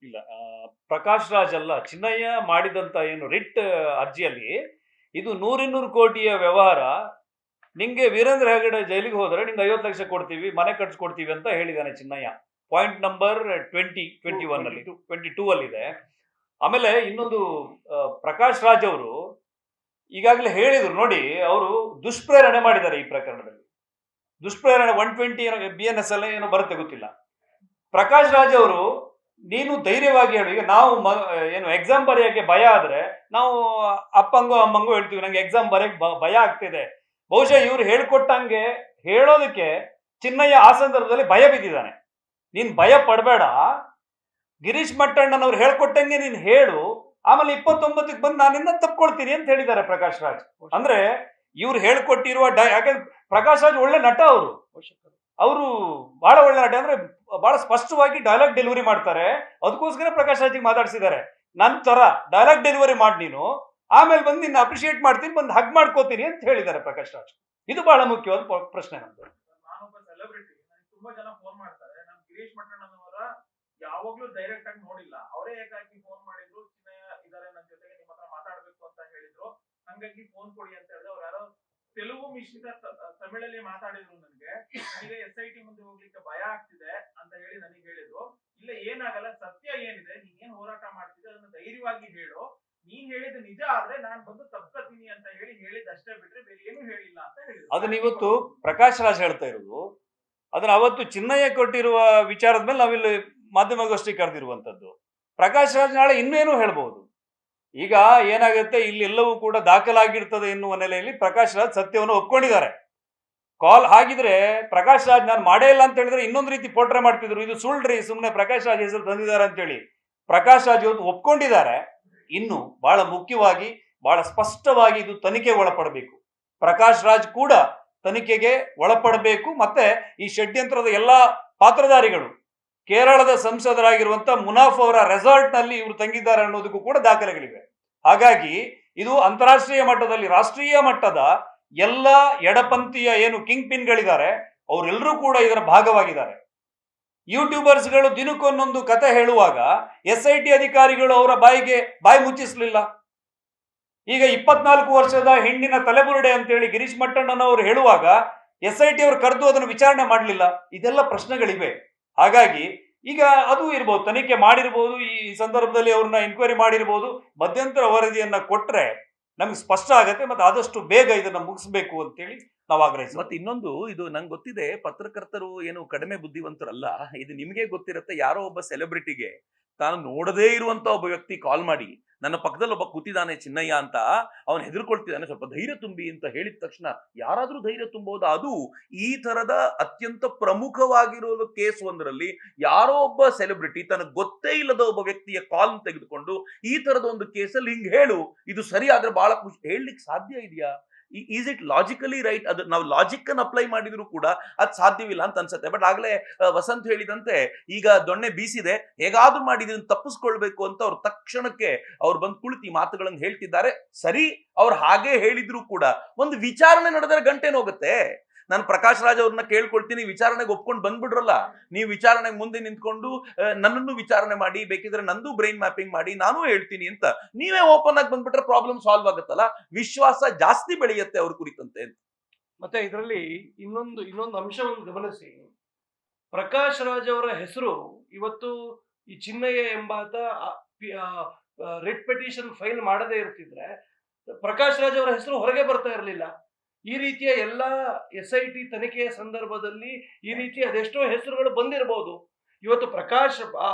ಇಲ್ಲ. ಪ್ರಕಾಶ್ ರಾಜ್ ಅಲ್ಲ, ಚಿನ್ನಯ್ಯ ಮಾಡಿದಂತ ಏನು ರಿಟ್ ಅರ್ಜಿಯಲ್ಲಿ ಇದು 100-200 ಕೋಟಿಯ ವ್ಯವಹಾರ. ನಿಂಗೆ ವೀರೇಂದ್ರ ಹೆಗಡೆ ಜೈಲಿಗೆ ಹೋದ್ರೆ ನಿಂಗೆ 50 ಲಕ್ಷ ಕೊಡ್ತೀವಿ, ಮನೆ ಕಟ್ಸ್ಕೊಡ್ತೀವಿ ಅಂತ ಹೇಳಿದಾನೆ ಚಿನ್ನಯ್ಯ. ಪಾಯಿಂಟ್ ನಂಬರ್ 21 ಅಲ್ಲಿ 22 ಅಲ್ಲಿದೆ. ಆಮೇಲೆ ಇನ್ನೊಂದು, ಪ್ರಕಾಶ್ ರಾಜ್ ಅವರು ಈಗಾಗಲೇ ಹೇಳಿದ್ರು ನೋಡಿ, ಅವರು ದುಷ್ಪ್ರೇರಣೆ ಮಾಡಿದ್ದಾರೆ ಈ ಪ್ರಕರಣದಲ್ಲಿ. ದುಷ್ಪ್ರೇರಣೆ 120 BNS ಏನೋ ಬರುತ್ತೆ ಗೊತ್ತಿಲ್ಲ. ಪ್ರಕಾಶ್ ರಾಜ್ ಅವರು, ನೀನು ಧೈರ್ಯವಾಗಿ ಹೇಳು. ಈಗ ನಾವು ಏನು ಎಕ್ಸಾಮ್ ಬರೆಯೋಕ್ಕೆ ಭಯ ಆದ್ರೆ ನಾವು ಅಪ್ಪಂಗೋ ಅಮ್ಮಂಗೋ ಹೇಳ್ತೀವಿ, ನಂಗೆ ಎಕ್ಸಾಮ್ ಬರೆಯಕ್ಕೆ ಭಯ ಆಗ್ತಿದೆ. ಬಹುಶಃ ಇವ್ರು ಹೇಳ್ಕೊಟ್ಟಂಗೆ ಹೇಳೋದಕ್ಕೆ ಚಿನ್ನಯ್ಯ ಆ ಸಂದರ್ಭದಲ್ಲಿ ಭಯ ಬಿದ್ದಿದ್ದಾನೆ. ನೀನ್ ಭಯ ಪಡಬೇಡ, ಗಿರೀಶ್ ಮಟ್ಟಣ್ಣನವ್ರು ಹೇಳ್ಕೊಟ್ಟಂಗೆ ನೀನ್ ಹೇಳು, ಆಮೇಲೆ 29ಕ್ಕೆ ಬಂದು ನಾನಿಂದ ತಪ್ಕೊಳ್ತೀನಿ ಅಂತ ಹೇಳಿದ್ದಾರೆ ಪ್ರಕಾಶ್ ರಾಜ್. ಅಂದ್ರೆ ಇವ್ರು ಹೇಳ್ಕೊಟ್ಟಿರುವ ಯಾಕಂದ್ರೆ ಪ್ರಕಾಶ್ ರಾಜ್ ಒಳ್ಳೆ ನಟ, ಅವರು ಬಹಳ ಒಳ್ಳೆ ನಟ. ಅಂದ್ರೆ ಬಹಳ ಸ್ಪಷ್ಟವಾಗಿ ಡೈಲಾಗ್ ಡೆಲಿವರಿ ಮಾಡ್ತಾರೆ. ಅದಕ್ಕೋಸ್ಕರ ಪ್ರಕಾಶ್ ರಾಜ್ಗೆ ಮಾತಾಡ್ಸಿದ್ದಾರೆ. ನನ್ ತರ ಡೈಲಾಗ್ ಡೆಲಿವರಿ ಮಾಡಿ ನೀನು, ಆಮೇಲೆ ಬಂದು ನಿನ್ನ ಅಪ್ರಿಶಿಯೇಟ್ ಮಾಡ್ತೀನಿ, ಬಂದು ಹಗ್ ಮಾಡ್ಕೋತೀನಿ ಅಂತ ಹೇಳಿದ್ದಾರೆ ಪ್ರಕಾಶ್ ರಾಜ್. ಇದು ಬಹಳ ಮುಖ್ಯವಾದ ಪ್ರಶ್ನೆ ನಮ್ದು. ನಾನೊಬ್ಬ ಸೆಲೆಬ್ರಿಟಿ, ನನಗೆ ತುಂಬಾ ಜನ ಫೋನ್ ಮಾಡ್ತಾರೆ. ನಾನು ಗಿರೀಶ್ ಮಟ್ಟಣ್ಣನವರ ಯಾವಾಗ್ಲೂ ಡೈರೆಕ್ಟ್ ಆಗಿ ನೋಡಿಲ್ಲ. ಅವರೇ ಏಕಾಗಿ ಫೋನ್ ಮಾಡಿದ್ರು, ಚಿನ್ನಯ್ಯ ಇದಾರೆ ನನ್ನ ಜೊತೆಗೆ, ನಿಮ್ಮ ಹತ್ರ ಮಾತಾಡ್ಬೇಕು ಅಂತ ಹೇಳಿದ್ರು, ಹಂಗಾಗಿ ಫೋನ್ ಕೊಡಿ ಅಂತ ಹೇಳಿದ್ರು. ಅವ್ರು ಯಾರೋ ತೆಲುಗು ಮಿಶ್ರಿತ ತಮಿಳಲ್ಲಿ ಮಾತಾಡಿದ್ರು. ನನಗೆ SIT ಮುಂದೆ ಹೋಗ್ಲಿಕ್ಕೆ ಭಯ ಆಗ್ತಿದೆ ಅಂತ ಹೇಳಿ ನನಗೆ ಹೇಳಿದ್ರು. ಇಲ್ಲ ಏನಾಗಲ್ಲ, ಸತ್ಯ ಏನಿದೆ, ನೀನ್ ಏನ್ ಹೋರಾಟ ಮಾಡ್ತಿದ್ದೆ ಅದನ್ನ ಧೈರ್ಯವಾಗಿ ಹೇಳು, ನೀನ್ ಹೇಳಿದ ನಿಜ ಆದ್ರೆ ನಾನ್ ಬಂದು ತಪ್ಪಿದ್ದೀನಿ ಅಂತ ಹೇಳಿದಷ್ಟೇ ಬಿಟ್ರೆ ಬೇರೆ ಏನು ಹೇಳಿಲ್ಲ ಅಂತ ಹೇಳಿದ್ರು. ಅದನ್ನ ಇವತ್ತು ಪ್ರಕಾಶ್ ರಾಜ್ ಹೇಳ್ತಾ ಇರೋದು. ಅದನ್ನ ಅವತ್ತು ಚಿನ್ನಯ್ಯ ಕೊಟ್ಟಿರುವ ವಿಚಾರದ ಮೇಲೆ ನಾವಿಲ್ಲಿ ಮಾಧ್ಯಮಗೋಷ್ಠಿ ಕರೆದಿರುವಂತದ್ದು. ಪ್ರಕಾಶ್ ರಾಜ್ ನಾಳೆ ಇನ್ನೇನು ಹೇಳ್ಬಹುದು. ಈಗ ಏನಾಗುತ್ತೆ, ಇಲ್ಲಿ ಎಲ್ಲವೂ ಕೂಡ ದಾಖಲಾಗಿರ್ತದೆ ಎನ್ನುವ ನೆಲೆಯಲ್ಲಿ ಪ್ರಕಾಶ್ ರಾಜ್ ಸತ್ಯವನ್ನು ಒಪ್ಕೊಂಡಿದ್ದಾರೆ. ಕಾಲ್ ಹಾಗಿದ್ರೆ ಪ್ರಕಾಶ್ ರಾಜ್ ನಾನು ಮಾಡೇ ಇಲ್ಲ ಅಂತ ಹೇಳಿದ್ರೆ ಇನ್ನೊಂದು ರೀತಿ ಪೋಟ್ರೆ ಮಾಡ್ತಿದ್ರು, ಇದು ಸುಳ್ಳ್ರಿ, ಸುಮ್ಮನೆ ಪ್ರಕಾಶ್ ರಾಜ್ ಹೆಸರು ತಂದಿದ್ದಾರೆ ಅಂತೇಳಿ. ಪ್ರಕಾಶ್ ರಾಜ್ ಇವತ್ತು ಒಪ್ಕೊಂಡಿದ್ದಾರೆ. ಇನ್ನು ಬಹಳ ಮುಖ್ಯವಾಗಿ, ಬಹಳ ಸ್ಪಷ್ಟವಾಗಿ ಇದು ತನಿಖೆಗೆ ಒಳಪಡಬೇಕು. ಪ್ರಕಾಶ್ ರಾಜ್ ಕೂಡ ತನಿಖೆಗೆ ಒಳಪಡಬೇಕು. ಮತ್ತೆ ಈ ಷಡ್ಯಂತ್ರದ ಎಲ್ಲಾ ಪಾತ್ರಧಾರಿಗಳು ಕೇರಳದ ಸಂಸದರಾಗಿರುವಂತ ಮುನಾಫ್ ಅವರ ರೆಸಾರ್ಟ್ ನಲ್ಲಿ ಇವರು ತಂಗಿದ್ದಾರೆ ಅನ್ನೋದಕ್ಕೂ ಕೂಡ ದಾಖಲೆಗಳಿವೆ. ಹಾಗಾಗಿ ಇದು ಅಂತಾರಾಷ್ಟ್ರೀಯ ಮಟ್ಟದಲ್ಲಿ, ರಾಷ್ಟ್ರೀಯ ಮಟ್ಟದ ಎಲ್ಲ ಎಡಪಂಥೀಯ ಏನು ಕಿಂಗ್ ಪಿನ್ಗಳಿದ್ದಾರೆ ಅವರೆಲ್ಲರೂ ಕೂಡ ಇದರ ಭಾಗವಾಗಿದ್ದಾರೆ. ಯೂಟ್ಯೂಬರ್ಸ್ಗಳು ದಿನಕ್ಕೊಂದೊಂದು ಕತೆ ಹೇಳುವಾಗ SIT ಅಧಿಕಾರಿಗಳು ಅವರ ಬಾಯಿ ಮುಚ್ಚಿಸಲಿಲ್ಲ. ಈಗ 24 ವರ್ಷದ ಹೆಣ್ಣಿನ ತಲೆಬುರುಡೆ ಅಂತೇಳಿ ಗಿರೀಶ್ ಮಟ್ಟಣ್ಣನವರು ಹೇಳುವಾಗ SIT ಅವರು ಕರೆದು ಅದನ್ನು ವಿಚಾರಣೆ ಮಾಡಲಿಲ್ಲ. ಇದೆಲ್ಲ ಪ್ರಶ್ನೆಗಳಿವೆ. ಹಾಗಾಗಿ ಈಗ ಅದು ಇರ್ಬೋದು, ತನಿಖೆ ಮಾಡಿರ್ಬೋದು, ಈ ಸಂದರ್ಭದಲ್ಲಿ ಅವ್ರನ್ನ ಎನ್ಕ್ವೈರಿ ಮಾಡಿರ್ಬೋದು. ಮಧ್ಯಂತರ ವರದಿಯನ್ನ ಕೊಟ್ರೆ ನಮ್ಗೆ ಸ್ಪಷ್ಟ ಆಗತ್ತೆ, ಮತ್ತೆ ಆದಷ್ಟು ಬೇಗ ಇದನ್ನ ಮುಗಿಸ್ಬೇಕು ಅಂತೇಳಿ ನಾವು ಆಗ್ರಹಿಸ್ತೀವಿ. ಮತ್ತೆ ಇನ್ನೊಂದು, ಇದು ನಂಗೆ ಗೊತ್ತಿದೆ, ಪತ್ರಕರ್ತರು ಏನು ಕಡಿಮೆ ಬುದ್ಧಿವಂತರಲ್ಲ. ಇದು ನಿಮಗೆ ಗೊತ್ತಿರುತ್ತೆ, ಯಾರೋ ಒಬ್ಬ ಸೆಲೆಬ್ರಿಟಿಗೆ ತಾನು ನೋಡದೇ ಇರುವಂತ ಒಬ್ಬ ವ್ಯಕ್ತಿ ಕಾಲ್ ಮಾಡಿ, ನನ್ನ ಪಕ್ಕದಲ್ಲಿ ಒಬ್ಬ ಕೂತಿದ್ದಾನೆ ಚಿನ್ನಯ್ಯ ಅಂತ, ಅವನು ಹೆದರ್ಕೊಳ್ತಿದ್ದಾನೆ, ಸ್ವಲ್ಪ ಧೈರ್ಯ ತುಂಬಿ ಅಂತ ಹೇಳಿದ ತಕ್ಷಣ ಯಾರಾದ್ರೂ ಧೈರ್ಯ ತುಂಬಬಹುದಾ? ಅದು ಈ ತರದ ಅತ್ಯಂತ ಪ್ರಮುಖವಾಗಿರೋ ಕೇಸ್ ಒಂದರಲ್ಲಿ ಯಾರೋ ಒಬ್ಬ ಸೆಲೆಬ್ರಿಟಿ ತನಗೆ ಗೊತ್ತೇ ಇಲ್ಲದ ಒಬ್ಬ ವ್ಯಕ್ತಿಯ ಕಾಲ್ ತೆಗೆದುಕೊಂಡು ಈ ತರದ ಒಂದು ಕೇಸಲ್ಲಿ ಹಿಂಗ್ ಹೇಳು, ಇದು ಸರಿ ಆದ್ರೆ ಬಹಳ ಖುಷಿ, ಹೇಳಲಿಕ್ಕೆ ಸಾಧ್ಯ ಇದೆಯಾ? Is it logically right? ಅದು ನಾವು ಲಾಜಿಕ್ ಅನ್ನು ಅಪ್ಲೈ ಮಾಡಿದ್ರು ಕೂಡ ಅದು ಸಾಧ್ಯವಿಲ್ಲ ಅಂತ ಅನ್ಸುತ್ತೆ. ಬಟ್ ಆಗ್ಲೇ ವಸಂತ್ ಹೇಳಿದಂತೆ, ಈಗ ದೊಣ್ಣೆ ಬೀಸಿದೆ, ಹೇಗಾದ್ರೂ ಮಾಡಿ ಇದನ್ನು ತಪ್ಪಿಸ್ಕೊಳ್ಬೇಕು ಅಂತ ಅವ್ರು ತಕ್ಷಣಕ್ಕೆ ಅವ್ರು ಬಂದು ಕುಳಿತು ಈ ಮಾತುಗಳನ್ನು ಹೇಳ್ತಿದ್ದಾರೆ. ಸರಿ, ಅವ್ರು ಹಾಗೆ ಹೇಳಿದ್ರು ಕೂಡ ಒಂದು ವಿಚಾರಣೆ ನಡೆದರೆ ಗಂಟೆನ ಹೋಗುತ್ತೆ. ನಾನು ಪ್ರಕಾಶ್ ರಾಜ್ ಅವ್ರನ್ನ ಕೇಳ್ಕೊಳ್ತೀನಿ, ವಿಚಾರಣೆಗೆ ಒಪ್ಕೊಂಡು ಬಂದ್ಬಿಡ್ರಲ್ಲ. ನೀವು ವಿಚಾರಣೆಗೆ ಮುಂದೆ ನಿಂತ್ಕೊಂಡು ನನ್ನನ್ನು ವಿಚಾರಣೆ ಮಾಡಿ, ಬೇಕಿದ್ರೆ ನಂದು ಬ್ರೈನ್ ಮ್ಯಾಪಿಂಗ್ ಮಾಡಿ, ನಾನು ಹೇಳ್ತೀನಿ ಅಂತ ನೀವೇ ಓಪನ್ ಆಗಿ ಬಂದ್ಬಿಟ್ರೆ ಪ್ರಾಬ್ಲಮ್ ಸಾಲ್ವ್ ಆಗುತ್ತಲ್ಲ, ವಿಶ್ವಾಸ ಜಾಸ್ತಿ ಬೆಳೆಯುತ್ತೆ ಅವ್ರ ಕುರಿತಂತೆ. ಮತ್ತೆ ಇದರಲ್ಲಿ ಇನ್ನೊಂದು ಅಂಶವನ್ನು ಗಮನಿಸಿ. ಪ್ರಕಾಶ್ ರಾಜ್ ಅವರ ಹೆಸರು ಇವತ್ತು ಈ ಚಿನ್ನಯ್ಯ ಎಂಬಾತ ರಿಟ್ ಪಿಟಿಷನ್ ಫೈಲ್ ಮಾಡದೇ ಇರ್ತಿದ್ರೆ ಪ್ರಕಾಶ್ ರಾಜ್ ಅವರ ಹೆಸರು ಹೊರಗೆ ಬರ್ತಾ ಇರಲಿಲ್ಲ. ಈ ರೀತಿಯ ಎಲ್ಲ SIT ತನಿಖೆಯ ಸಂದರ್ಭದಲ್ಲಿ ಈ ರೀತಿ ಅದೆಷ್ಟೋ ಹೆಸರುಗಳು ಬಂದಿರಬಹುದು. ಇವತ್ತು ಪ್ರಕಾಶ್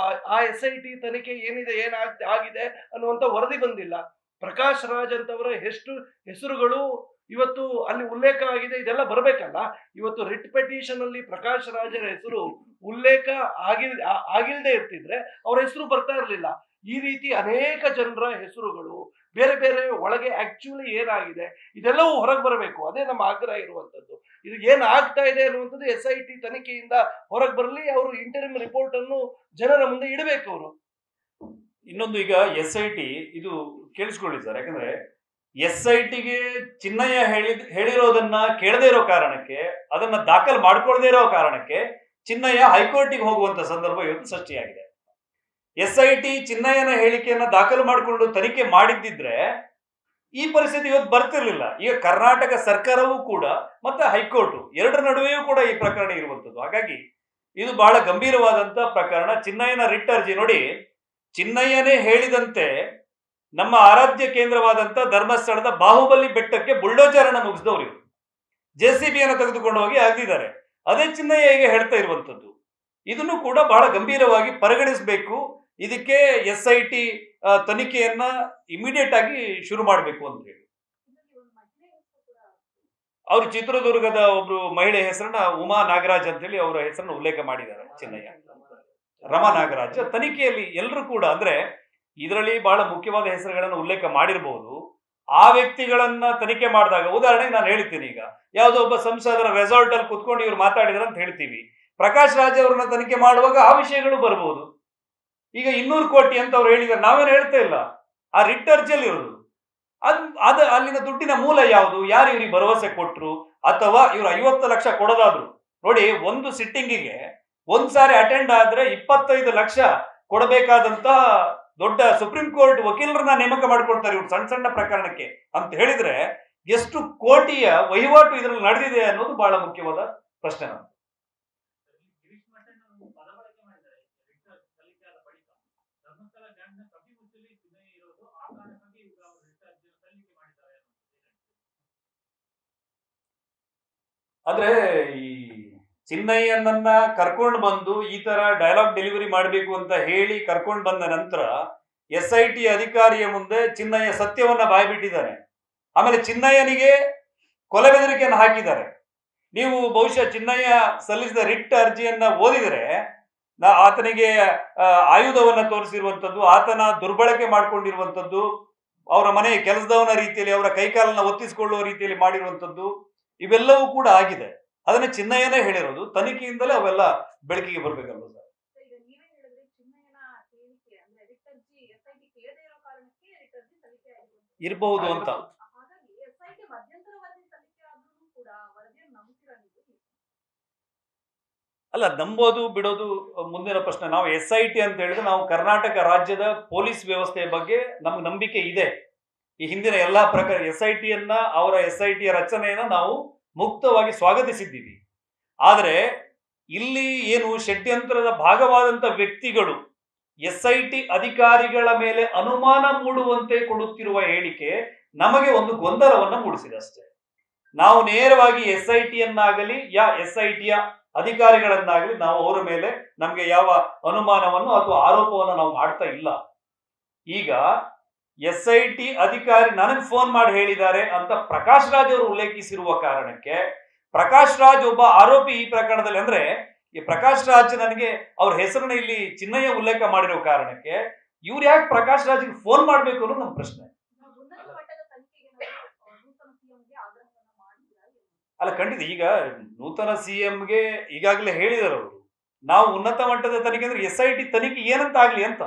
ಆ SIT ತನಿಖೆ ಏನಿದೆ, ಆಗಿದೆ ಅನ್ನುವಂಥ ವರದಿ ಬಂದಿಲ್ಲ. ಪ್ರಕಾಶ್ ರಾಜ್ ಅಂತವರ ಎಷ್ಟು ಹೆಸರುಗಳು ಇವತ್ತು ಅಲ್ಲಿ ಉಲ್ಲೇಖ ಆಗಿದೆ, ಇದೆಲ್ಲ ಬರಬೇಕಲ್ಲ. ಇವತ್ತು ರಿಟ್ ಪಿಟಿಷನ್ ಅಲ್ಲಿ ಪ್ರಕಾಶ್ ರಾಜರ ಹೆಸರು ಉಲ್ಲೇಖ ಆಗಿಲ್ಲದೆ ಇರ್ತಿದ್ರೆ ಅವ್ರ ಹೆಸರು ಬರ್ತಾ ಇರಲಿಲ್ಲ. ಈ ರೀತಿ ಅನೇಕ ಜನರ ಹೆಸರುಗಳು ಬೇರೆ ಬೇರೆ ಒಳಗೆ ಆಕ್ಚುಲಿ ಏನಾಗಿದೆ ಇದೆಲ್ಲವೂ ಹೊರಗೆ ಬರಬೇಕು. ಅದೇ ನಮ್ಮ ಆಗ್ರಹ ಇರುವಂತದ್ದು. ಇದು ಏನಾಗ್ತಾ ಇದೆ ಅನ್ನುವಂಥದ್ದು SIT ತನಿಖೆಯಿಂದ ಹೊರಗೆ ಬರಲಿ. ಅವರು ಇಂಟರಿಮ್ ರಿಪೋರ್ಟ್ ಅನ್ನು ಜನರ ಮುಂದೆ ಇಡಬೇಕು ಅವರು. ಇನ್ನೊಂದು, ಈಗ SIT ಇದು ಕೇಳಿಸ್ಕೊಳ್ಳಿ ಸರ್, ಯಾಕಂದ್ರೆ SITಗೆ ಚಿನ್ನಯ್ಯ ಹೇಳಿರೋದನ್ನ ಕೇಳದೇ ಇರೋ ಕಾರಣಕ್ಕೆ, ಅದನ್ನ ದಾಖಲು ಮಾಡ್ಕೊಳ್ದೇ ಇರೋ ಕಾರಣಕ್ಕೆ ಚಿನ್ನಯ್ಯ ಹೈಕೋರ್ಟಿಗೆ ಹೋಗುವಂತ ಸಂದರ್ಭ ಇವತ್ತು ಸೃಷ್ಟಿಯಾಗಿದೆ. SIT ಚಿನ್ನಯ್ಯನ ಹೇಳಿಕೆಯನ್ನ ದಾಖಲು ಮಾಡಿಕೊಂಡು ತನಿಖೆ ಮಾಡಿದ್ದಿದ್ರೆ ಈ ಪರಿಸ್ಥಿತಿ ಇವತ್ತು ಬರ್ತಿರ್ಲಿಲ್ಲ. ಈಗ ಕರ್ನಾಟಕ ಸರ್ಕಾರವೂ ಕೂಡ ಮತ್ತೆ ಹೈಕೋರ್ಟ್ ಎರಡರ ನಡುವೆಯೂ ಕೂಡ ಈ ಪ್ರಕರಣ ಇರುವಂತದ್ದು. ಹಾಗಾಗಿ ಇದು ಬಹಳ ಗಂಭೀರವಾದಂತ ಪ್ರಕರಣ. ಚಿನ್ನಯ್ಯನ ರಿಟ್ ಅರ್ಜಿ ನೋಡಿ, ಚಿನ್ನಯ್ಯನೇ ಹೇಳಿದಂತೆ ನಮ್ಮ ಆರಾಧ್ಯ ಕೇಂದ್ರವಾದಂತ ಧರ್ಮಸ್ಥಳದ ಬಾಹುಬಲಿ ಬೆಟ್ಟಕ್ಕೆ ಬುಲ್ಡೋಜರ್ ಅನ್ನ ಮುಗಿಸಿದವರು ಇವರು. JCB ಅನ್ನು ತೆಗೆದುಕೊಂಡು ಹೋಗಿ ಹಾಕಿದ್ದಾರೆ. ಅದೇ ಚಿನ್ನಯ್ಯ ಈಗ ಹೇಳ್ತಾ ಇರುವಂತದ್ದು. ಇದನ್ನು ಕೂಡ ಬಹಳ ಗಂಭೀರವಾಗಿ ಪರಿಗಣಿಸಬೇಕು. ಇದಕ್ಕೆ SIT ತನಿಖೆಯನ್ನ ಇಮಿಡಿಯೇಟ್ ಆಗಿ ಶುರು ಮಾಡಬೇಕು ಅಂತ ಹೇಳಿ. ಅವರು ಚಿತ್ರದುರ್ಗದ ಒಬ್ರು ಮಹಿಳೆ ಹೆಸರನ್ನ ಉಮಾ ನಾಗರಾಜ್ ಅಂತ ಹೇಳಿ ಅವರ ಹೆಸರನ್ನ ಉಲ್ಲೇಖ ಮಾಡಿದ್ದಾರೆ. ಚಿನ್ನಯ್ಯ, ರಮಾ ನಾಗರಾಜ್. ತನಿಖೆಯಲ್ಲಿ ಎಲ್ಲರೂ ಕೂಡ ಅಂದ್ರೆ ಇದರಲ್ಲಿ ಬಹಳ ಮುಖ್ಯವಾದ ಹೆಸರುಗಳನ್ನು ಉಲ್ಲೇಖ ಮಾಡಿರಬಹುದು. ಆ ವ್ಯಕ್ತಿಗಳನ್ನ ತನಿಖೆ ಮಾಡಿದಾಗ, ಉದಾಹರಣೆಗೆ ನಾನು ಹೇಳ್ತೀನಿ, ಈಗ ಯಾವುದೋ ಒಬ್ಬ ಸಂಸದರ ರೆಸಾರ್ಟ್ ಅಲ್ಲಿ ಕುತ್ಕೊಂಡು ಇವ್ರು ಮಾತಾಡಿದ್ರ ಅಂತ ಹೇಳ್ತೀವಿ. ಪ್ರಕಾಶ್ ರಾಜ್ ಅವ್ರನ್ನ ತನಿಖೆ ಮಾಡುವಾಗ ಆ ವಿಷಯಗಳು ಬರಬಹುದು. ಈಗ 200 ಕೋಟಿ ಅಂತ ಅವ್ರು ಹೇಳಿದ್ದಾರೆ, ನಾವೇನು ಹೇಳ್ತಾ ಇಲ್ಲ. ಆ ರಿಟ್ ಅರ್ಜಿಯಲ್ಲಿ ಇರೋದು ಅದು ಅಲ್ಲಿನ ದುಡ್ಡಿನ ಮೂಲ ಯಾವುದು, ಯಾರು ಇವ್ರಿಗೆ ಭರವಸೆ ಕೊಟ್ರು, ಅಥವಾ ಇವ್ರು 50 ಲಕ್ಷ ಕೊಡೋದಾದ್ರು ನೋಡಿ, ಒಂದು ಸಿಟ್ಟಿಂಗಿಗೆ ಒಂದ್ಸಾರಿ ಅಟೆಂಡ್ ಆದ್ರೆ 25 ಲಕ್ಷ ಕೊಡಬೇಕಾದಂತ ದೊಡ್ಡ ಸುಪ್ರೀಂ ಕೋರ್ಟ್ ವಕೀಲರನ್ನ ನೇಮಕ ಮಾಡ್ಕೊಳ್ತಾರೆ ಇವ್ರು ಸಣ್ಣ ಸಣ್ಣ ಪ್ರಕರಣಕ್ಕೆ ಅಂತ ಹೇಳಿದ್ರೆ ಎಷ್ಟು ಕೋಟಿಯ ವಹಿವಾಟು ಇದರಲ್ಲಿ ನಡೆದಿದೆ ಅನ್ನೋದು ಬಹಳ ಮುಖ್ಯವಾದ ಪ್ರಶ್ನೆ. ಗಿರೀಶ್ ಮಠನ್ ಪದ ಬಳಕೆ ಮಾಡಿದ್ದಾರೆ ಸಲ್ಲಿಕೆ ಆದ ಬಳಿಕ ಧರ್ಮಸ್ಥಳ ಗ್ಯಾಂಗ್ನ ಕಪಿಮುಚ್ಚಲಿ ಚಿನ್ನಯ್ಯ ಇರೋದು ಆ ಕಾರಣಕ್ಕಾಗಿ ಈಗ ಅವರು ಸಲ್ಲಿಕೆ ಮಾಡಿದ್ದಾರೆ. ಆದ್ರೆ ಈ ಚಿನ್ನಯ್ಯನನ್ನ ಕರ್ಕೊಂಡು ಬಂದು ಈ ತರ ಡೈಲಾಗ್ ಡೆಲಿವರಿ ಮಾಡಬೇಕು ಅಂತ ಹೇಳಿ ಕರ್ಕೊಂಡು ಬಂದ ನಂತರ SIT ಅಧಿಕಾರಿಯ ಮುಂದೆ ಚಿನ್ನಯ್ಯ ಸತ್ಯವನ್ನ ಬಾಯ್ಬಿಟ್ಟಿದ್ದಾನೆ. ಆಮೇಲೆ ಚಿನ್ನಯ್ಯನಿಗೆ ಕೊಲೆ ಬೆದರಿಕೆಯನ್ನು ಹಾಕಿದ್ದಾರೆ. ನೀವು ಬಹುಶಃ ಚಿನ್ನಯ್ಯ ಸಲ್ಲಿಸಿದ ರಿಟ್ ಅರ್ಜಿಯನ್ನ ಓದಿದರೆ ಆತನಿಗೆ ಆಯುಧವನ್ನ ತೋರಿಸಿರುವಂಥದ್ದು, ಆತನ ದುರ್ಬಳಕೆ ಮಾಡಿಕೊಂಡಿರುವಂಥದ್ದು, ಅವರ ಮನೆ ಕೆಲಸದವನ ರೀತಿಯಲ್ಲಿ ಅವರ ಕೈಕಾಲನ್ನ ಒತ್ತಿಸಿಕೊಳ್ಳುವ ರೀತಿಯಲ್ಲಿ ಮಾಡಿರುವಂಥದ್ದು ಇವೆಲ್ಲವೂ ಕೂಡ ಆಗಿದೆ. ಅದನ್ನ ಚಿನ್ನಯ್ಯನೇ ಹೇಳಿರೋದು. ತನಿಖೆಯಿಂದಲೇ ಅವೆಲ್ಲ ಬೆಳಕಿಗೆ ಬರ್ಬೇಕಲ್ವ ಸರ್? ಇರಬಹುದು ಅಂತ ಅಲ್ಲ, ನಂಬೋದು ಬಿಡೋದು ಮುಂದಿನ ಪ್ರಶ್ನೆ. ನಾವು SIT ಅಂತ ಹೇಳಿದ್ರೆ ನಾವು ಕರ್ನಾಟಕ ರಾಜ್ಯದ ಪೊಲೀಸ್ ವ್ಯವಸ್ಥೆಯ ಬಗ್ಗೆ ನಮ್ಗೆ ನಂಬಿಕೆ ಇದೆ. ಈ ಹಿಂದಿನ ಎಲ್ಲಾ ಪ್ರಕಾರ SITಯನ್ನ ಅವರ SITಯ ರಚನೆಯನ್ನ ನಾವು ಮುಕ್ತವಾಗಿ ಸ್ವಾಗತಿಸಿದ್ದೀವಿ. ಆದರೆ ಇಲ್ಲಿ ಏನು ಷಡ್ಯಂತ್ರದ ಭಾಗವಾದಂತ ವ್ಯಕ್ತಿಗಳು SIT ಅಧಿಕಾರಿಗಳ ಮೇಲೆ ಅನುಮಾನ ಮೂಡುವಂತೆ ಕೊಡುತ್ತಿರುವ ಹೇಳಿಕೆ ನಮಗೆ ಒಂದು ಗೊಂದಲವನ್ನ ಮೂಡಿಸಿದೆ ಅಷ್ಟೇ. ನಾವು ನೇರವಾಗಿ SITಯನ್ನಾಗಲಿ SITಯ ಅಧಿಕಾರಿಗಳನ್ನಾಗಲಿ ನಾವು ಅವರ ಮೇಲೆ ನಮಗೆ ಯಾವ ಅನುಮಾನವನ್ನು ಅಥವಾ ಆರೋಪವನ್ನು ನಾವು ಮಾಡ್ತಾ ಇಲ್ಲ. ಈಗ SIT ಅಧಿಕಾರಿ ನನಗೆ ಫೋನ್ ಮಾಡಿ ಹೇಳಿದ್ದಾರೆ ಅಂತ ಪ್ರಕಾಶ್ ರಾಜ್ ಅವರು ಉಲ್ಲೇಖಿಸಿರುವ ಕಾರಣಕ್ಕೆ, ಪ್ರಕಾಶ್ ರಾಜ್ ಒಬ್ಬ ಆರೋಪಿ ಈ ಪ್ರಕರಣದಲ್ಲಿ. ಅಂದ್ರೆ ಈ ಪ್ರಕಾಶ್ ರಾಜ್ ನನಗೆ ಅವ್ರ ಹೆಸರನ್ನ ಇಲ್ಲಿ ಚಿನ್ನಯ್ಯ ಉಲ್ಲೇಖ ಮಾಡಿರೋ ಕಾರಣಕ್ಕೆ ಇವ್ರು ಯಾಕೆ ಪ್ರಕಾಶ್ ರಾಜ್ಗೆ ಫೋನ್ ಮಾಡ್ಬೇಕು ಅನ್ನೋದು ನಮ್ಮ ಪ್ರಶ್ನೆ. ಅಲ್ಲ, ಖಂಡಿತ. ಈಗ ನೂತನ CMಗೆ ಈಗಾಗಲೇ ಹೇಳಿದಾರೆ ಅವರು, ನಾವು ಉನ್ನತ ಮಟ್ಟದ ತನಿಖೆ ಅಂದ್ರೆ SIT ತನಿಖೆ ಏನಂತ ಆಗ್ಲಿ ಅಂತ.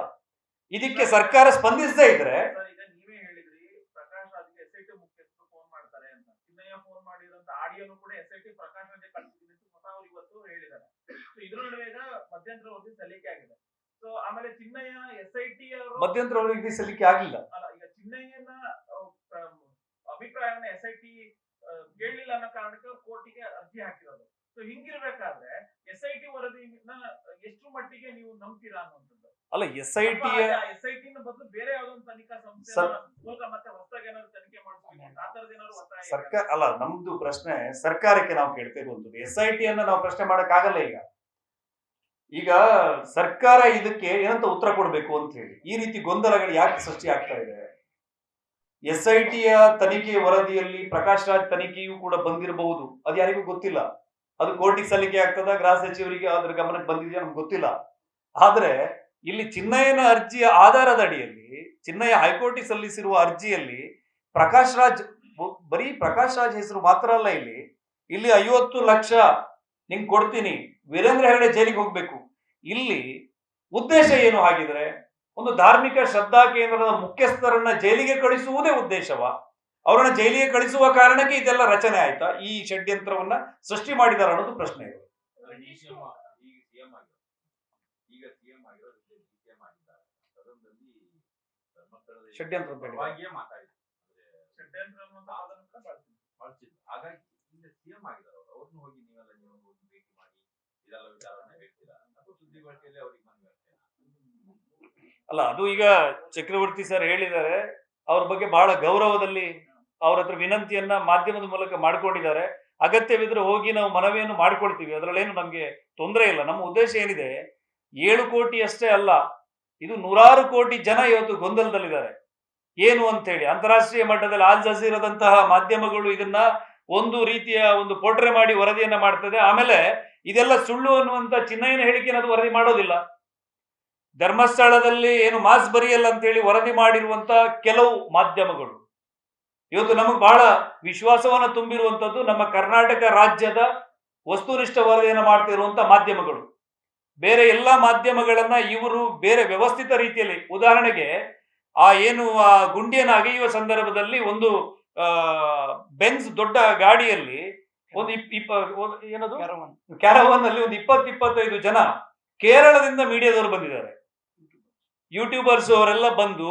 ಇದಕ್ಕೆ ಸರ್ಕಾರ ಸ್ಪಂದಿಸದೇ ಇದ್ರೆ, ಈಗ ನೀವೇ ಹೇಳಿದ್ರಿ ಪ್ರಕಾಶ್ ರಾಜ್ಗೆ SIT ಮುಖ್ಯಸ್ಥರು ಫೋನ್ ಮಾಡ್ತಾರೆ ಅಂತ. ಚಿನ್ನಯ್ಯ ಫೋನ್ ಮಾಡಿರೋಂತ ಆಡಿಯೋನು ಕೂಡ SIT ಪ್ರಕಾಶ್ ರಾಜ್ಗೆ ಕಳಿಸಿದ್ದೀನಿ ಅಂತ ಅವ್ರು ಇವತ್ತು ಹೇಳಿದ್ದಾರೆ. ಸೊ ಇದ್ರ ನಡುವೆ ಈಗ ಮಧ್ಯಂತರ ವರದಿ ಸಲ್ಲಿಕೆ ಆಗಿದೆ. ಸೊ ಆಮೇಲೆ ಚಿನ್ನಯ್ಯ SIT ಅವರು ಮಧ್ಯಂತರ ವರದಿ ಸಲ್ಲಿಕೆ ಆಗಿಲ್ಲ. ಅಲ್ಲ, ಈಗ ಚಿನ್ನಯ್ಯನ ಅಭಿಪ್ರಾಯವನ್ನ SIT ಕೇಳಲಿಲ್ಲ ಅನ್ನೋ ಕಾರಣಕ್ಕೆ ಕೋರ್ಟಿಗೆ ಅರ್ಜಿ ಹಾಕಿರೋದು. ಸೊ ಹಿಂಗಿರ್ಬೇಕಾದ್ರೆ SIT ವರದಿನ ಎಷ್ಟು ಮಟ್ಟಿಗೆ ನೀವು ನಂಬ್ತೀರಾ ಅನ್ನುವಂಥದ್ದು? ಅಲ್ಲ, SIT ಬದಲು ಬೇರೆ ಯಾವ್ದೋ ಒಂದು ತನಿಖಾ ಸಂಸ್ಥೆ ಮೂಲಕ ಮತ್ತೆ ಹೊಸದಾಗಿ ಏನಾದ್ರು ತನಿಖೆ ಮಾಡಿಸ್ಬೇಕು ಆ ತರದ ಏನಾದ್ರು ಒತ್ತಾಯ ಸರ್ಕಾರ ಅಲ್ಲ, ನಮ್ದು ಪ್ರಶ್ನೆ ಸರ್ಕಾರಕ್ಕೆ ನಾವು ಕೇಳ್ತಾ ಇರುವಂತದ್ದು. SITಯನ್ನ ನಾವು ಪ್ರಶ್ನೆ ಮಾಡಕ್ ಆಗಲ್ಲ. ಈಗ ಸರ್ಕಾರ ಇದಕ್ಕೆ ಏನಂತ ಉತ್ತರ ಕೊಡ್ಬೇಕು ಅಂತ ಹೇಳಿ ಈ ರೀತಿ ಗೊಂದಲಗಳು ಯಾಕೆ ಸೃಷ್ಟಿ ಆಗ್ತಾ ಇದೆ? SITಯ ತನಿಖೆ ವರದಿಯಲ್ಲಿ ಪ್ರಕಾಶ್ ರಾಜ್ ತನಿಖೆಯೂ ಕೂಡ ಬಂದಿರಬಹುದು, ಅದು ಯಾರಿಗೂ ಗೊತ್ತಿಲ್ಲ. ಅದು ಕೋರ್ಟಿಗೆ ಸಲ್ಲಿಕೆ ಆಗ್ತದ, ಗೃಹ ಸಚಿವರಿಗೆ ಅದ್ರ ಗಮನಕ್ಕೆ ಬಂದಿದೆಯಾ ನಮ್ಗೆ ಗೊತ್ತಿಲ್ಲ. ಆದ್ರೆ ಇಲ್ಲಿ ಚಿನ್ನಯ್ಯನ ಅರ್ಜಿಯ ಆಧಾರದ ಅಡಿಯಲ್ಲಿ ಚಿನ್ನಯ್ಯ ಹೈಕೋರ್ಟಿಗೆ ಸಲ್ಲಿಸಿರುವ ಅರ್ಜಿಯಲ್ಲಿ ಪ್ರಕಾಶ್ ರಾಜ್, ಬರೀ ಪ್ರಕಾಶ್ ರಾಜ್ ಹೆಸರು ಮಾತ್ರ ಅಲ್ಲ, ಇಲ್ಲಿ 50 ಲಕ್ಷ ನಿಂಗೆ ಕೊಡ್ತೀನಿ, ವೀರೇಂದ್ರ ಹೆಗಡೆ ಜೈಲಿಗೆ ಹೋಗ್ಬೇಕು. ಇಲ್ಲಿ ಉದ್ದೇಶ ಏನು ಹಾಗಿದ್ರೆ? ಒಂದು ಧಾರ್ಮಿಕ ಶ್ರದ್ಧಾ ಕೇಂದ್ರದ ಮುಖ್ಯಸ್ಥರನ್ನ ಜೈಲಿಗೆ ಕಳಿಸುವುದೇ ಉದ್ದೇಶವಾ? ಅವರನ್ನ ಜೈಲಿಗೆ ಕಳಿಸುವ ಕಾರಣಕ್ಕೆ ಇದೆಲ್ಲ ರಚನೆ ಆಯ್ತಾ? ಈ ಷಡ್ಯಂತ್ರವನ್ನ ಸೃಷ್ಟಿ ಮಾಡಿದಾರ ಅನ್ನೋದು ಪ್ರಶ್ನೆ ಇದೆ. ಈಗ CM ಆಗಿರೋದು ಸದನದಲ್ಲಿ ಧರ್ಮಸ್ಥಳದ ಷಡ್ಯಂತ್ರ ಅಂತ ಹೇಳಿದ್ದಾರೆ. ಪರವಾಗಿಯೇ ಮಾತಾಡಿದ್ರು. ಷಡ್ಯಂತ್ರ ಅನ್ನುವಂತ ಪದವನ್ನು ಕೂಡ ಬಳಸಿದ್ರು. ಹಾಗಾಗಿ ಈಗ ಸಿಎಂ ಆಗಿದ್ದಾರೆ ಅವ್ರನ್ನ ಹೋಗಿ ನೀವು ಹೋಗಿ ಭೇಟಿ ಮಾಡಿ ಇದೆಲ್ಲ ವಿಚಾರವನ್ನ ಹೇಳ್ತೀರಾ ಅಥವಾ ಸುದ್ದಿಗೋಷ್ಠಿಯಲ್ಲಿ ಅವ್ರಿಗೆ ಮನವಿ ಆಗ್ತೀರಾ? ಅಲ್ಲ, ಅದು ಈಗ ಚಕ್ರವರ್ತಿ ಸರ್ ಹೇಳಿದ್ದಾರೆ, ಅವ್ರ ಬಗ್ಗೆ ಬಹಳ ಗೌರವದಲ್ಲಿ ಅವ್ರ ಹತ್ರ ವಿನಂತಿಯನ್ನ ಮಾಧ್ಯಮದ ಮೂಲಕ ಮಾಡ್ಕೊಂಡಿದ್ದಾರೆ. ಅಗತ್ಯವಿದ್ರೆ ಹೋಗಿ ನಾವು ಮನವಿಯನ್ನು ಮಾಡ್ಕೊಳ್ತೀವಿ, ಅದರಲ್ಲೇನು ನಮ್ಗೆ ತೊಂದರೆ ಇಲ್ಲ. ನಮ್ಮ ಉದ್ದೇಶ ಏನಿದೆ, 7 ಕೋಟಿ ಅಷ್ಟೇ ಅಲ್ಲ, ಇದು 100 ಕೋಟಿ ಜನ ಇವತ್ತು ಗೊಂದಲದಲ್ಲಿದ್ದಾರೆ. ಏನು ಅಂತೇಳಿ ಅಂತಾರಾಷ್ಟ್ರೀಯ ಮಟ್ಟದಲ್ಲಿ ಆಲ್ ಜಜೀರಾದಂತಹ ಮಾಧ್ಯಮಗಳು ಇದನ್ನ ಒಂದು ರೀತಿಯ ಒಂದು ಪೋಟ್ರೆ ಮಾಡಿ ವರದಿಯನ್ನ ಮಾಡ್ತದೆ. ಆಮೇಲೆ ಇದೆಲ್ಲ ಸುಳ್ಳು ಅನ್ನುವಂತ ಚಿನ್ನಯ್ಯನ ಹೇಳಿಕೆಯನ್ನು ಅದು ವರದಿ ಮಾಡೋದಿಲ್ಲ. ಧರ್ಮಸ್ಥಳದಲ್ಲಿ ಏನು ಮಾಸ್ ಬರಿಯಲ್ಲ ಅಂತೇಳಿ ವರದಿ ಮಾಡಿರುವಂತ ಕೆಲವು ಮಾಧ್ಯಮಗಳು ಇವತ್ತು ನಮಗೆ ಬಹಳ ವಿಶ್ವಾಸವನ್ನ ತುಂಬಿರುವಂತದ್ದು ನಮ್ಮ ಕರ್ನಾಟಕ ರಾಜ್ಯದ ವಸ್ತುನಿಷ್ಠ ವರದಿಯನ್ನು ಮಾಡ್ತಿರುವಂತ ಮಾಧ್ಯಮಗಳು. ಬೇರೆ ಎಲ್ಲ ಮಾಧ್ಯಮಗಳನ್ನ ಇವರು ಬೇರೆ ವ್ಯವಸ್ಥಿತ ರೀತಿಯಲ್ಲಿ, ಉದಾಹರಣೆಗೆ ಆ ಗುಂಡಿಯನ್ನು ಅಗೆಯುವ ಸಂದರ್ಭದಲ್ಲಿ ಒಂದು ಬೆನ್ಸ್ ದೊಡ್ಡ ಗಾಡಿಯಲ್ಲಿ ಒಂದು ಏನದು ಕ್ಯಾರವಾನ್ ಅಲ್ಲಿ ಒಂದು 20-25 ಜನ ಕೇರಳದಿಂದ ಮೀಡಿಯಾದವರು ಬಂದಿದ್ದಾರೆ, ಯೂಟ್ಯೂಬರ್ಸ್ ಅವರೆಲ್ಲ ಬಂದು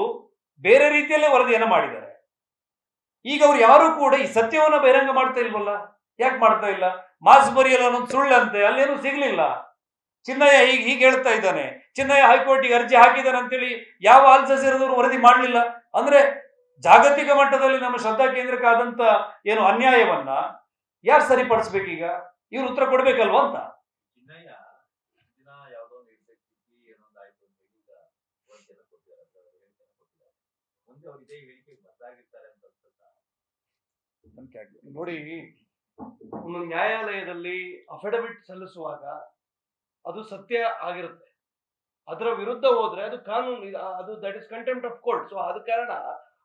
ಬೇರೆ ರೀತಿಯಲ್ಲೇ ವರದಿಯನ್ನ ಮಾಡಿದ್ದಾರೆ. ಈಗ ಅವ್ರು ಯಾರು ಕೂಡ ಈ ಸತ್ಯವನ್ನ ಬಹಿರಂಗ ಮಾಡ್ತಾ ಇಲ್ವಲ್ಲ. ಯಾಕೆ ಮಾಡ್ತಾ ಇಲ್ಲ? ಮಾಸ್ ಬರಿಯಲ್ಲ ಅನ್ನೋದು ಸುಳ್ಳಂತೆ, ಅಲ್ಲೇನು ಸಿಗ್ಲಿಲ್ಲ. ಚಿನ್ನಯ್ಯ ಹೀಗೆ ಹೇಳ್ತಾ ಇದ್ದಾನೆ, ಚಿನ್ನಯ್ಯ ಹೈಕೋರ್ಟಿಗೆ ಅರ್ಜಿ ಹಾಕಿದ್ದಾನೆ ಅಂತೇಳಿ ಯಾವ ಆಲ್ ಜಜೀರಾದವರು ವರದಿ ಮಾಡಲಿಲ್ಲ. ಅಂದ್ರೆ ಜಾಗತಿಕ ಮಟ್ಟದಲ್ಲಿ ನಮ್ಮ ಶ್ರದ್ಧಾ ಕೇಂದ್ರಕ್ಕೆ ಆದಂತ ಏನು ಅನ್ಯಾಯವನ್ನ ಯಾರು ಸರಿಪಡಿಸ್ಬೇಕೀಗ? ಇವ್ರು ಉತ್ತರ ಕೊಡ್ಬೇಕಲ್ವಾ ಅಂತ. ಚಿನ್ನಯ್ಯ ದಿನ ಯಾವುದೋ ನಿರ್ದೇಶಿಸಿ ಏನೊಂದಾಯ್ತು ಅಂತ ಹೇಳಿ ಈಗ ಹೇಳಿಕೆಯನ್ನು ಕೊಟ್ಟಿದ್ದಾರೆ. ಮುಂದೆ ಅವ್ರು ಇದೇ ಹೇಳಿಕೆ ಬದಲಾಗಿರ್ತಾರೆ ಅಂತ ಅನ್ಸುತ್ತಾ? ನೋಡಿ, ಒಂದು ನ್ಯಾಯಾಲಯದಲ್ಲಿ ಅಫಿಡವಿಟ್ ಸಲ್ಲಿಸುವಾಗ ಅದು ಸತ್ಯ ಆಗಿರುತ್ತೆ, ಅದರ ವಿರುದ್ಧ ಹೋದ್ರೆ ಅದು ಕಾನೂನು, ಅದು that is contempt of court. So ಆದ ಕಾರಣ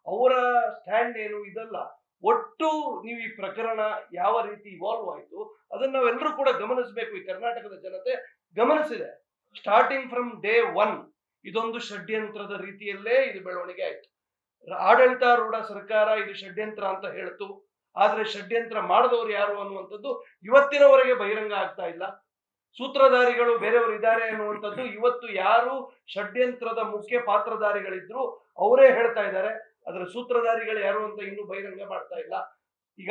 ಅವರ ಸ್ಟ್ಯಾಂಡ್ ಏನು ಇದಲ್ಲ. ಒಟ್ಟು ನೀವು ಈ ಪ್ರಕರಣ ಯಾವ ರೀತಿ ಇವಾಲ್ವ್ ಆಯ್ತು ಅದನ್ನ ನಾವೆಲ್ಲರೂ ಕೂಡ ಗಮನಿಸಬೇಕು. ಈ ಕರ್ನಾಟಕದ ಜನತೆ ಗಮನಿಸಿದೆ. ಸ್ಟಾರ್ಟಿಂಗ್ ಫ್ರಮ್ ಡೇ 1 ಇದೊಂದು ಷಡ್ಯಂತ್ರದ ರೀತಿಯಲ್ಲೇ ಇದು ಬೆಳವಣಿಗೆ ಆಯ್ತು. ಆಡಳಿತಾರೂಢ ಸರ್ಕಾರ ಇದು ಷಡ್ಯಂತ್ರ ಅಂತ ಹೇಳ್ತು, ಆದ್ರೆ ಷಡ್ಯಂತ್ರ ಮಾಡಿದವರು ಯಾರು ಅನ್ನುವಂಥದ್ದು ಇವತ್ತಿನವರೆಗೆ ಬಹಿರಂಗ ಆಗ್ತಾ ಇಲ್ಲ. ಸೂತ್ರಧಾರಿಗಳು ಬೇರೆಯವರು ಇದ್ದಾರೆ ಅನ್ನುವಂಥದ್ದು ಇವತ್ತು ಯಾರು ಷಡ್ಯಂತ್ರದ ಮುಖ್ಯ ಪಾತ್ರಧಾರಿಗಳಿದ್ರು ಅವರೇ ಹೇಳ್ತಾ ಇದ್ದಾರೆ. ಅದರ ಸೂತ್ರಧಾರಿಗಳು ಯಾರು ಅಂತ ಇನ್ನೂ ಬಹಿರಂಗ ಮಾಡ್ತಾ ಇಲ್ಲ. ಈಗ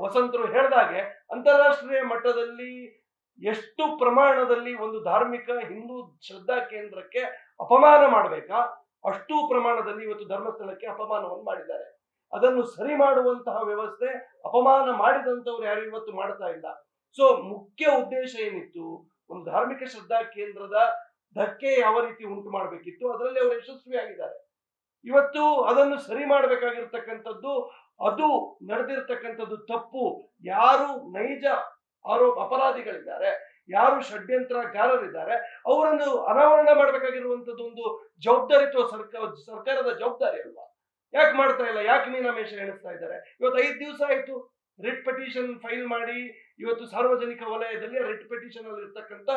ವಸಂತರು ಹೇಳ್ದಾಗೆ ಅಂತಾರಾಷ್ಟ್ರೀಯ ಮಟ್ಟದಲ್ಲಿ ಎಷ್ಟು ಪ್ರಮಾಣದಲ್ಲಿ ಒಂದು ಧಾರ್ಮಿಕ ಹಿಂದೂ ಶ್ರದ್ಧಾ ಕೇಂದ್ರಕ್ಕೆ ಅಪಮಾನ ಮಾಡಬೇಕಾ ಅಷ್ಟು ಪ್ರಮಾಣದಲ್ಲಿ ಇವತ್ತು ಧರ್ಮಸ್ಥಳಕ್ಕೆ ಅಪಮಾನವನ್ನು ಮಾಡಿದ್ದಾರೆ. ಅದನ್ನು ಸರಿ ಮಾಡುವಂತಹ ವ್ಯವಸ್ಥೆ ಅಪಮಾನ ಮಾಡಿದಂಥವ್ರು ಯಾರು ಇವತ್ತು ಮಾಡ್ತಾ ಇಲ್ಲ. ಸೊ ಮುಖ್ಯ ಉದ್ದೇಶ ಏನಿತ್ತು, ಒಂದು ಧಾರ್ಮಿಕ ಶ್ರದ್ಧಾ ಕೇಂದ್ರದ ಧಕ್ಕೆ ಯಾವ ರೀತಿ ಉಂಟು ಮಾಡಬೇಕಿತ್ತು, ಅದರಲ್ಲಿ ಅವರು ಯಶಸ್ವಿಯಾಗಿದ್ದಾರೆ. ಇವತ್ತು ಅದನ್ನು ಸರಿ ಮಾಡಬೇಕಾಗಿರ್ತಕ್ಕಂಥದ್ದು, ಅದು ನಡೆದಿರ್ತಕ್ಕಂಥದ್ದು ತಪ್ಪು. ಯಾರು ನೈಜ ಅಪರಾಧಿಗಳಿದ್ದಾರೆ, ಯಾರು ಷಡ್ಯಂತ್ರಗಾರರಿದ್ದಾರೆ, ಅವರನ್ನು ಅನಾವರಣ ಮಾಡಬೇಕಾಗಿರುವಂಥದ್ದು ಒಂದು ಜವಾಬ್ದಾರಿತ್ವ ಸರ್ಕಾರದ ಜವಾಬ್ದಾರಿ ಅಲ್ವಾ? ಯಾಕೆ ಮಾಡ್ತಾ ಇಲ್ಲ? ಯಾಕೆ ಮೀನಾಮೇಷ ಎಣಿಸ್ತಾ ಇದ್ದಾರೆ? ಇವತ್ತು 5 ದಿವಸ ಆಯ್ತು ರಿಟ್ ಪಿಟಿಷನ್ ಫೈಲ್ ಮಾಡಿ. ಇವತ್ತು ಸಾರ್ವಜನಿಕ ವಲಯದಲ್ಲಿ ರಿಟ್ ಪಿಟಿಷನ್ ಅಲ್ಲಿ ಇರ್ತಕ್ಕಂಥ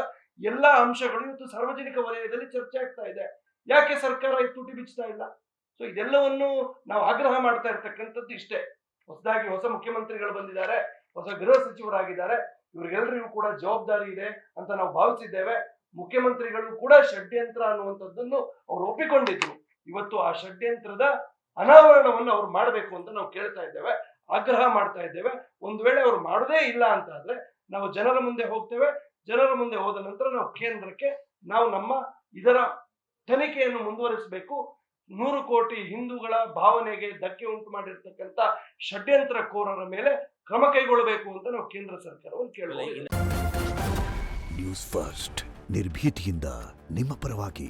ಎಲ್ಲಾ ಅಂಶಗಳು ಇವತ್ತು ಸಾರ್ವಜನಿಕ ವಲಯದಲ್ಲಿ ಚರ್ಚೆ ಆಗ್ತಾ ಇದೆ. ಯಾಕೆ ಸರ್ಕಾರ ಈ ತುಟಿ ಬಿಚ್ಚುತ್ತಾ ಇಲ್ಲ? ಸೊ ಇದೆಲ್ಲವನ್ನು ನಾವು ಆಗ್ರಹ ಮಾಡ್ತಾ ಇರ್ತಕ್ಕಂಥದ್ದು ಇಷ್ಟೇ. ಹೊಸದಾಗಿ ಹೊಸ ಮುಖ್ಯಮಂತ್ರಿಗಳು ಬಂದಿದ್ದಾರೆ, ಹೊಸ ಗೃಹ ಸಚಿವರಾಗಿದ್ದಾರೆ, ಇವರಿಗೆಲ್ಲರಿಗೂ ಕೂಡ ಜವಾಬ್ದಾರಿ ಇದೆ ಅಂತ ನಾವು ಭಾವಿಸಿದ್ದೇವೆ. ಮುಖ್ಯಮಂತ್ರಿಗಳು ಕೂಡ ಷಡ್ಯಂತ್ರ ಅನ್ನುವಂಥದ್ದನ್ನು ಅವ್ರು ಒಪ್ಪಿಕೊಂಡಿದ್ರು. ಇವತ್ತು ಆ ಷಡ್ಯಂತ್ರದ ಅನಾವರಣವನ್ನು ಅವ್ರು ಮಾಡಬೇಕು ಅಂತ ನಾವು ಕೇಳ್ತಾ ಇದ್ದೇವೆ, ಆಗ್ರಹ ಮಾಡ್ತಾ ಇದ್ದೇವೆ. ಒಂದು ವೇಳೆ ಅವ್ರು ಮಾಡೋದೇ ಇಲ್ಲ ಅಂತ ಆದ್ರೆ ನಾವು ಜನರ ಮುಂದೆ ಹೋಗ್ತೇವೆ. ಜನರ ಮುಂದೆ ಹೋದ ನಂತರ ನಾವು ಕೇಂದ್ರಕ್ಕೆ ನಮ್ಮ ಇದರ ತನಿಖೆಯನ್ನು ಮುಂದುವರಿಸಬೇಕು. 100 ಕೋಟಿ ಹಿಂದೂಗಳ ಭಾವನೆಗೆ ಧಕ್ಕೆ ಉಂಟು ಮಾಡಿರ್ತಕ್ಕಂಥ ಷಡ್ಯಂತ್ರಕೋರರ ಮೇಲೆ ಕ್ರಮ ಕೈಗೊಳ್ಳಬೇಕು ಅಂತ ನಾವು ಕೇಂದ್ರ ಸರ್ಕಾರವನ್ನು ಕೇಳುವ. ನ್ಯೂಸ್ ಫಸ್ಟ್ ನಿರ್ಭೀತಿಯಿಂದ ನಿಮ್ಮ ಪರವಾಗಿ.